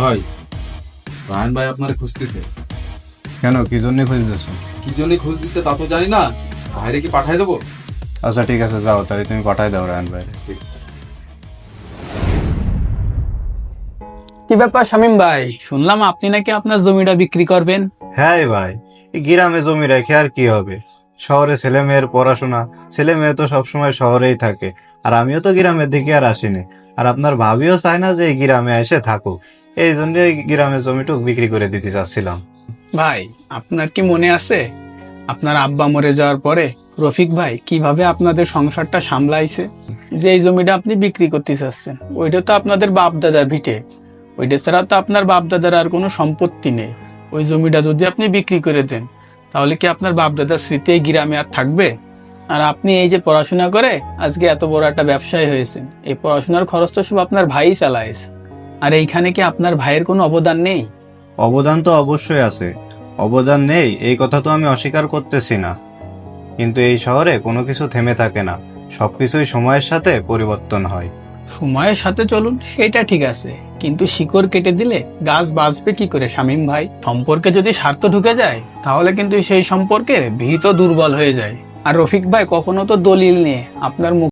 ভাই, রায়ন ভাই আপনারে খুঁজতেছে। কেন, কি জন্য খুঁজতেছো? কি জন্য খোঁজ দিচ্ছে তা তো জানি না। বাইরে কি পাঠায় দেবো? আচ্ছা ঠিক আছে, যাও তাহলে তুমি পাঠাই দাও রায়ন ভাই। কি ব্যাপার শামীম ভাই, শুনলাম আপনি নাকি আপনার জমিটা বিক্রি করবেন। হ্যাঁ ভাই, এই গ্রামে জমি রেখে আর কি হবে? শহরে ছেলে মেয়ের পড়াশোনা, ছেলে মেয়ে তো সবসময় শহরেই থাকে। আর আমিও তো গ্রামের দিকে আর আসিনি। আর আপনার ভাবিও চায় না যে এই গ্রামে এসে থাকুক। এই জন্য এই গ্রামের জমিটুকু বিক্রি করে দিতে চাচ্ছিলাম। ভাই, আপনার কি মনে আছে আপনার আব্বা মরে যাওয়ার পরে রফিক ভাই কিভাবে আপনাদের সংসারটা সামলাইছে? যে এই জমিটা আপনি বিক্রি করতে চাচ্ছেন, ওইটা তো আপনাদের বাপ দাদার ভিটে। ওইটা ছাড়া তো আপনার বাপ দাদার আর কোনো সম্পত্তি নেই। ওই জমিটা যদি আপনি বিক্রি করে দেন, তাহলে কি আপনার বাপ দাদার স্মৃতি এই গ্রামে আর থাকবে? আর আপনি এই যে পড়াশোনা করে আজকে এত বড় একটা ব্যবসায়ী হয়েছেন, এই পড়াশোনার খরচ তো সব আপনার ভাই চালাইছে। আর এইখানে কি আপনার ভাইয়ের কোনো অবদান নেই? অবদান তো অবশ্যই আছে। অবদান নেই এই কথা তো আমি অস্বীকার করতেছি না। কিন্তু এই শহরে কোনো কিছু থেমে থাকে না, সবকিছুই সময়ের সাথে পরিবর্তন হয়। সময়ের সাথে চলুন, সেটা ঠিক আছে, কিন্তু শিকড় কেটে দিলে গাছ বাঁচবে কি করে শামীম ভাই? সম্পর্কে যদি স্বার্থ ঢুকে যায়, তাহলে কিন্তু সেই সম্পর্কের ভিত দুর্বল হয়ে যায়। আর রফিক ভাই কখনো তো দলিল নিয়ে আপনার মুখ